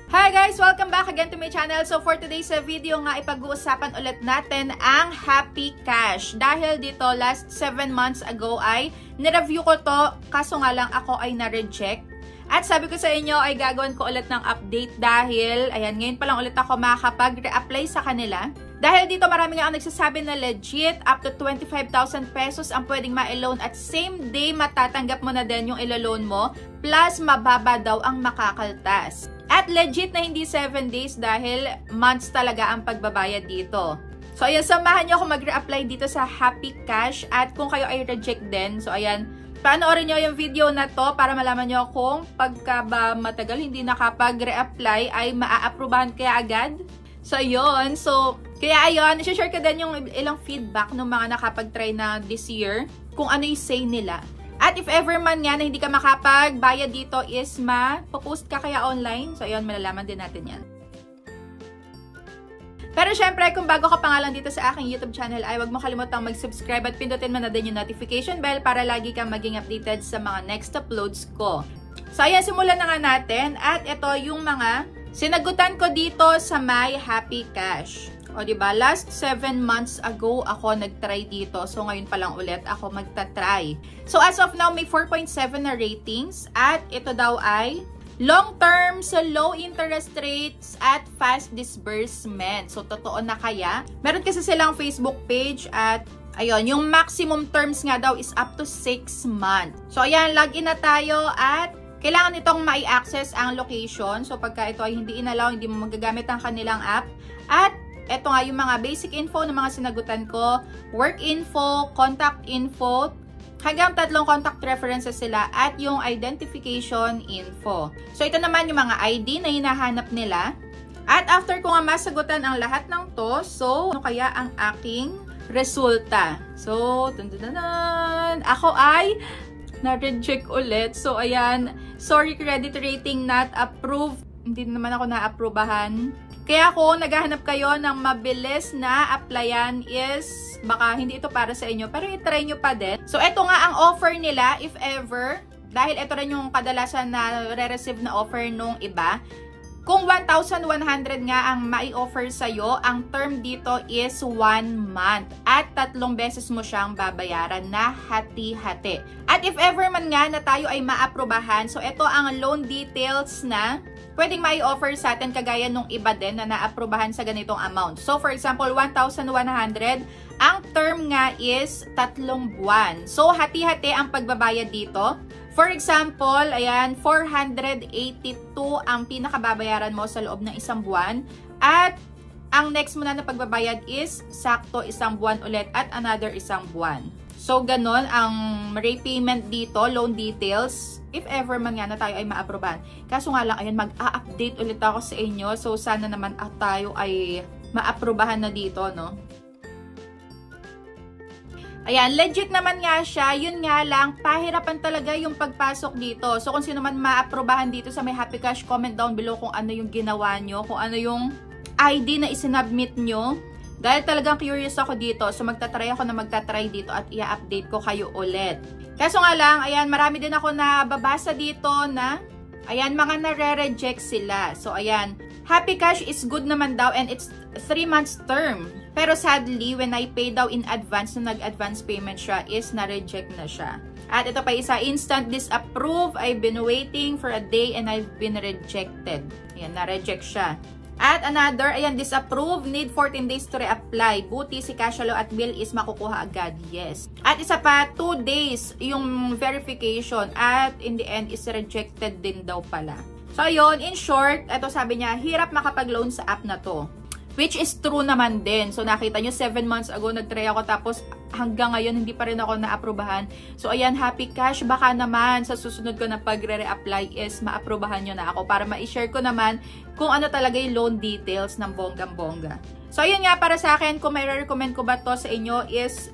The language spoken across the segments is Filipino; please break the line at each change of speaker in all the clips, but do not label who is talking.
Hi guys! Welcome back again to my channel. So for today's video nga, ipag-uusapan ulit natin ang Happy Cash. Dahil dito, last 7 months ago ay nireview ko to, kaso nga lang ako ay na-reject. At sabi ko sa inyo ay gagawin ko ulit ng update dahil, ayan, ngayon pa lang ulit ako makakapag-reapply sa kanila. Dahil dito marami nga ang nagsasabi na legit, up to 25,000 pesos ang pwedeng ma-loan at same day matatanggap mo na din yung ilo-loan mo, plus mababa daw ang makakaltas. At legit na hindi 7 days dahil months talaga ang pagbabayad dito. So ayan, samahan nyo ako mag-reapply dito sa Happy Cash at kung kayo ay reject din, so ayan, panoorin nyo yung video na to para malaman nyo kung pagka ba matagal hindi nakapag-reapply ay maa-approbahan kaya agad. So yun, so kaya ayun, share ko din yung ilang feedback ng mga nakapag-try na this year, kung ano yung say nila. At if ever man nga na hindi ka makapagbayad dito is ma-post ka kaya online. So, ayun, malalaman din natin yan. Pero syempre, kung bago ka pa nga lang dito sa aking YouTube channel, ay huwag mo kalimutang mag-subscribe at pindutin mo na din yung notification bell para lagi kang maging updated sa mga next uploads ko. So, ayan, simulan na nga natin. At ito yung mga sinagutan ko dito sa My Happy Cash. O diba, last 7 months ago ako nag-try dito. So ngayon pa lang ulit ako magta-try. So as of now, may 4.7 na ratings. At ito daw ay long term, so low interest rates at fast disbursement. So totoo na kaya? Meron kasi silang Facebook page at ayun, yung maximum terms nga daw is up to 6 months. So ayan, login na tayo at kailangan itong mai-access ang location. So pagka ito ay hindi inallow, hindi mo magagamit ang kanilang app. At ito nga yung mga basic info ng mga sinagutan ko, work info, contact info, hanggang 3 contact references sila at yung identification info. So ito naman yung mga ID na hinahanap nila. At after ko nga masagutan ang lahat ng to, so ano kaya ang aking resulta? So, ako ay na-reject ulit. So ayan, sorry, credit rating not approved. Hindi naman ako na-approbahan. Kaya kung naghahanap kayo ng mabilis na applyan is baka hindi ito para sa inyo, pero i-try nyo pa din. So, ito nga ang offer nila if ever, dahil ito rin yung kadalasan na re-receive na offer nung iba. Kung 1,100 nga ang mai-offer sa'yo, ang term dito is 1 month. At 3 beses mo siyang babayaran na hati-hati. At if ever man nga na tayo ay maaprobahan, so ito ang loan details na pwedeng mai-offer sa atin kagaya nung iba din na naaprubahan sa ganitong amount. So, for example, 1,100, ang term nga is 3 buwan. So, hati-hati ang pagbabayad dito. For example, ayan, 482 ang pinakababayaran mo sa loob ng 1 buwan. At ang next mo na pagbabayad is sakto 1 buwan ulit at another 1 buwan. So, ganon ang repayment dito, loan details, if ever man nga na tayo ay maaprobahan. Kaso nga lang, ayan, mag-a-update ulit ako sa inyo. So, sana naman tayo ay maaprobahan na dito, no? Ayan, legit naman nga siya. Yun nga lang, pahirapan talaga yung pagpasok dito. So, kung sino man maaprobahan dito sa My Happy Cash, comment down below kung ano yung ginawa nyo, kung ano yung ID na isinubmit nyo. Dahil talagang curious ako dito, so magta-try ako na magta-try dito at i-update ko kayo ulit. Kaso nga lang, ayan, marami din ako nababasa dito na, ayan, mga nare-reject sila. So, ayan, Happy Cash is good naman daw and it's 3 months term. Pero sadly, when I pay daw in advance, na nag-advance payment siya, is na-reject na siya. At ito pa isa, instant disapprove. I've been waiting for a day and I've been rejected. Ayan, na-reject siya. At another, ayan, disapprove, need 14 days to reapply. Buti si Cashalo at bill is makukuha agad. Yes. At isa pa, 2 days yung verification at in the end is rejected din daw pala. So, ayun, in short, ito sabi niya, hirap makapag-loan sa app na to. Which is true naman din. So, nakita nyo, 7 months ago, nag-try ako. Tapos, hanggang ngayon, hindi pa rin ako na-aprobahan. So, ayan, Happy Cash. Baka naman, sa susunod ko na pagre-reapply is ma-aprobahan nyo na ako. Para ma-share ko naman kung ano talaga yung loan details ng bonggang-bongga. So, ayun nga, para sa akin, kung may recommend ko ba to sa inyo is,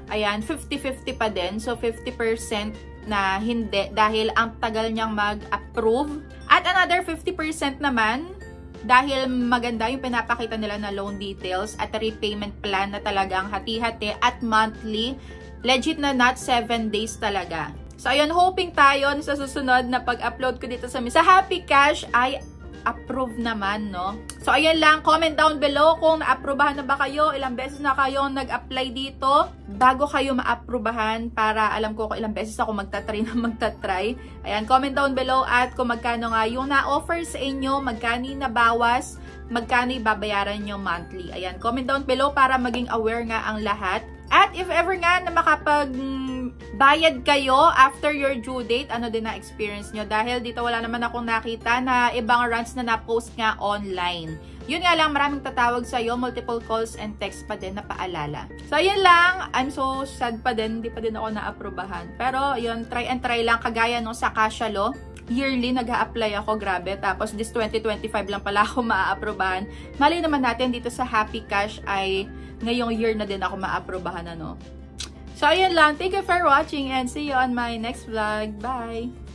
ayan, 50-50 pa din. So, 50% na hindi. Dahil ang tagal niyang mag-approve. At another 50% naman, dahil maganda yung pinapakita nila na loan details at repayment plan na talagang hati-hati at monthly, legit na not 7 days talaga. So, ayun, hoping tayo sa susunod na pag-upload ko dito sa Happy Cash ay approve naman, no? So, ayan lang. Comment down below kung na-approvehan na ba kayo, ilang beses na kayo nag-apply dito bago kayo ma-approvehan para alam ko kung ilang beses ako magtatry na magtatry. Ayan, comment down below at kung magkano nga yung na-offer sa inyo, magkano na bawas, magkano babayaran nyo monthly. Ayan, comment down below para maging aware nga ang lahat. At if ever nga na makapag-bayad kayo after your due date, ano din na experience nyo? Dahil dito wala naman akong nakita na ibang runs na na-post nga online. Yun nga lang, maraming tatawag sa'yo, multiple calls and text pa din na paalala. So, yun lang. I'm so sad pa din, hindi pa din ako na-aprobahan. Pero, yun, try and try lang. Kagaya nung sa Kasha Law, yearly nag-a-apply ako, grabe. Tapos, this 2025 lang pala ako ma-aprobahan. Mali naman natin dito sa Happy Cash ay ngayong year na din ako ma-aprobahan, ano. So, ayun lang. Thank you for watching and see you on my next vlog. Bye!